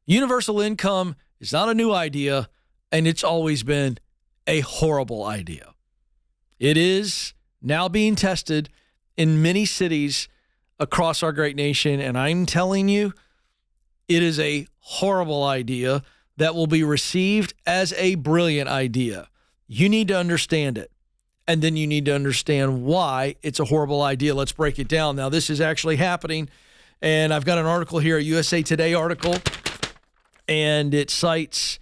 Universal income is not a new idea, and it's always been a horrible idea. It is now being tested in many cities across our great nation, and I'm telling you, it is a horrible idea that will be received as a brilliant idea. You need to understand it, and then you need to understand why it's a horrible idea. Let's break it down. Now, this is actually happening, and I've got an article here, a USA Today article, and it cites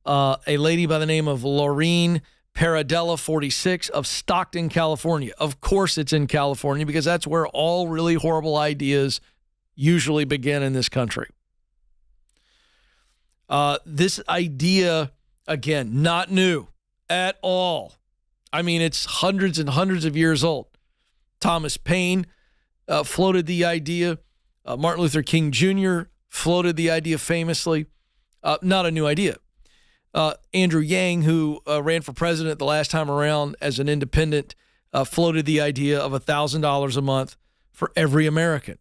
a lady by the name of Laureen Paradella, 46, of Stockton, California. Of course it's in California because that's where all really horrible ideas usually begin in this country. This idea, again, not new at all. I mean, it's hundreds and hundreds of years old. Thomas Paine floated the idea. Martin Luther King Jr. floated the idea famously. Not a new idea. Andrew Yang, who ran for president the last time around as an independent, floated the idea of $1,000 a month for every American.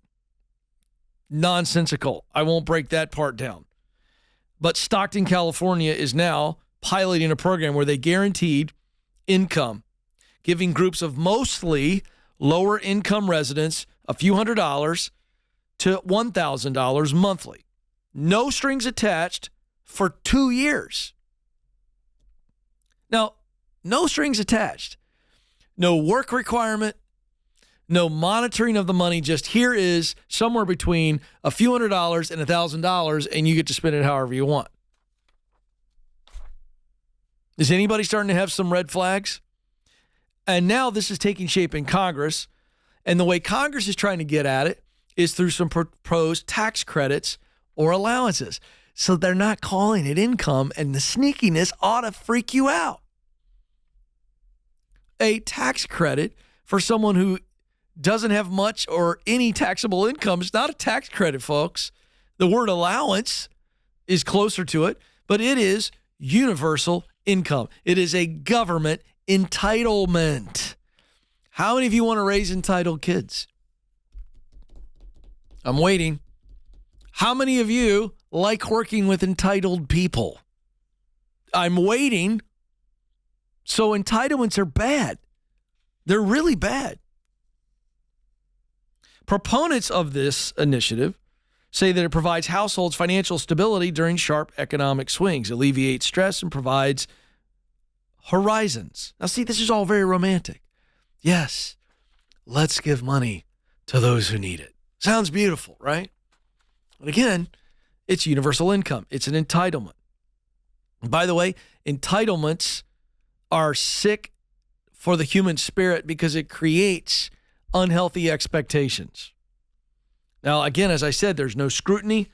Nonsensical. I won't break that part down. But Stockton, California is now piloting a program where they guaranteed income, giving groups of mostly lower income residents a few $100s to $1,000 monthly. No strings attached for 2 years. Now, no strings attached. No work requirement, no monitoring of the money. Just here is somewhere between a few $100s and $1,000, and you get to spend it however you want. Is anybody starting to have some red flags? And now this is taking shape in Congress, and the way Congress is trying to get at it is through some proposed tax credits or allowances. So they're not calling it income, and the sneakiness ought to freak you out. A tax credit for someone who doesn't have much or any taxable income is not a tax credit, folks. The word allowance is closer to it, but it is universal income. It is a government entitlement. How many of you want to raise entitled kids? I'm waiting. How many of you like working with entitled people? I'm waiting. So entitlements are bad. They're really bad. Proponents of this initiative say that it provides households financial stability during sharp economic swings, alleviates stress, and provides horizons. Now, see, this is all very romantic. Yes, let's give money to those who need it. Sounds beautiful, right? But again, it's universal income. It's an entitlement. And by the way, entitlements are sick for the human spirit because it creates unhealthy expectations. Now, again, as I said, there's no scrutiny.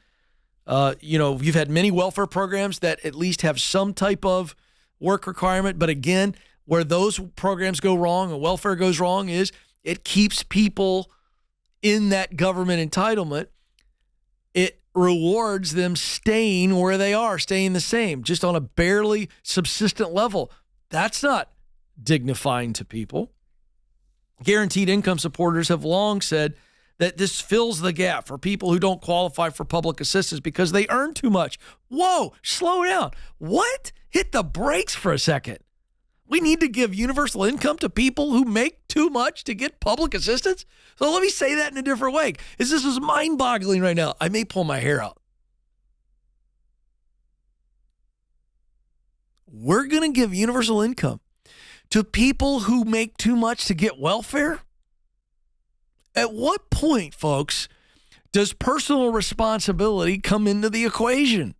You've had many welfare programs that at least have some type of work requirement. But again, where those programs go wrong and welfare goes wrong is it keeps people in that government entitlement. It rewards them staying where they are, staying the same, just on a barely subsistent level. That's not dignifying to people. Guaranteed income supporters have long said that this fills the gap for people who don't qualify for public assistance because they earn too much. Whoa, slow down. What? Hit the brakes for a second. We need to give universal income to people who make too much to get public assistance? So let me say that in a different way. This is mind-boggling right now. I may pull my hair out. We're going to give universal income to people who make too much to get welfare? At what point, folks, does personal responsibility come into the equation?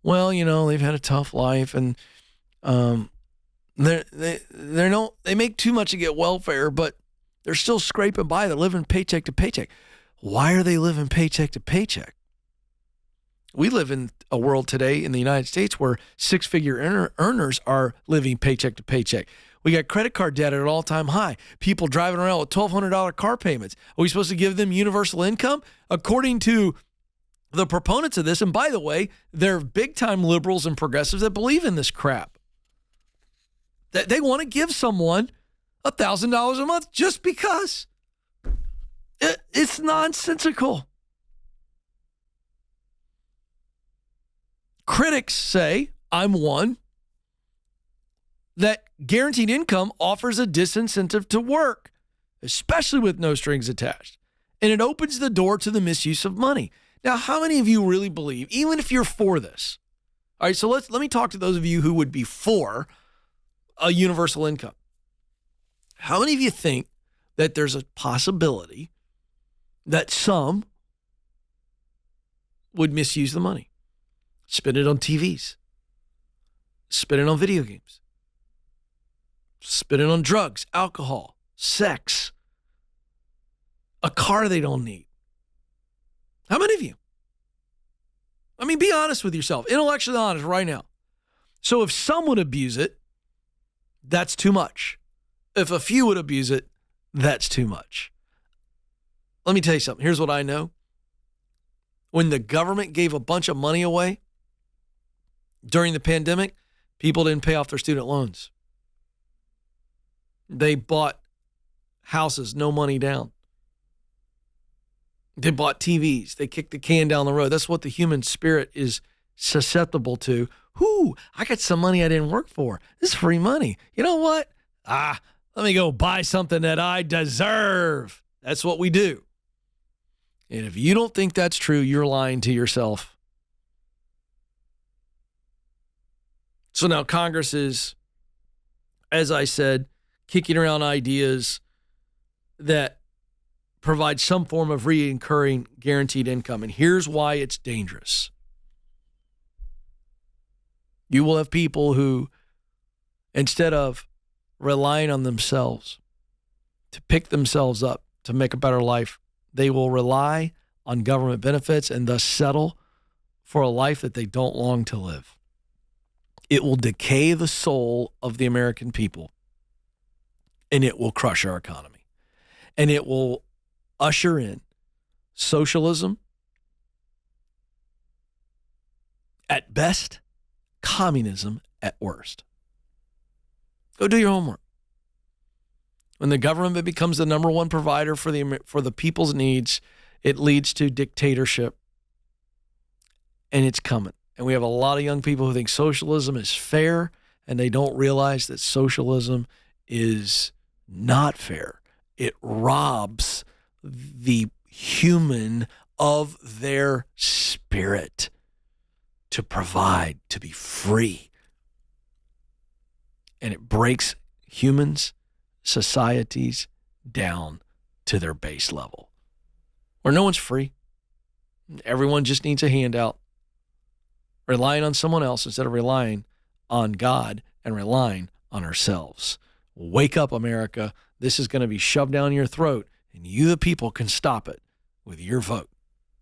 Well, they've had a tough life and they make too much to get welfare, but they're still scraping by. They're living paycheck to paycheck. Why are they living paycheck to paycheck? We live in a world today in the United States where six-figure earners are living paycheck to paycheck. We got credit card debt at an all-time high. People driving around with $1,200 car payments. Are we supposed to give them universal income? According to the proponents of this, and by the way, they're big-time liberals and progressives that believe in this crap. They want to give someone $1,000 a month just because. It's nonsensical. Critics say, I'm one, that guaranteed income offers a disincentive to work, especially with no strings attached. And it opens the door to the misuse of money. Now, how many of you really believe, even if you're for this? All right, so let me talk to those of you who would be for a universal income. How many of you think that there's a possibility that some would misuse the money? Spend it on TVs, spend it on video games, spend it on drugs, alcohol, sex, a car they don't need. How many of you? I mean, be honest with yourself, intellectually honest right now. So if some would abuse it, that's too much. If a few would abuse it, that's too much. Let me tell you something. Here's what I know. When the government gave a bunch of money away during the pandemic, people didn't pay off their student loans. They bought houses, no money down. They bought TVs. They kicked the can down the road. That's what the human spirit is susceptible to. Whoo, I got some money I didn't work for. This is free money. You know what? Let me go buy something that I deserve. That's what we do. And if you don't think that's true, you're lying to yourself. So now Congress is, as I said, kicking around ideas that provide some form of recurring guaranteed income. And here's why it's dangerous. You will have people who, instead of relying on themselves to pick themselves up to make a better life, they will rely on government benefits and thus settle for a life that they don't long to live. It will decay the soul of the American people, and it will crush our economy. And it will usher in socialism, at best, communism at worst. Go do your homework. When the government becomes the number one provider for the people's needs, it leads to dictatorship, and it's coming. And we have a lot of young people who think socialism is fair, and they don't realize that socialism is not fair. It robs the human of their spirit to provide, to be free. And it breaks humans, societies down to their base level, where no one's free. Everyone just needs a handout, relying on someone else instead of relying on God and relying on ourselves. Wake up, America. This is going to be shoved down your throat, and you, the people, can stop it with your vote.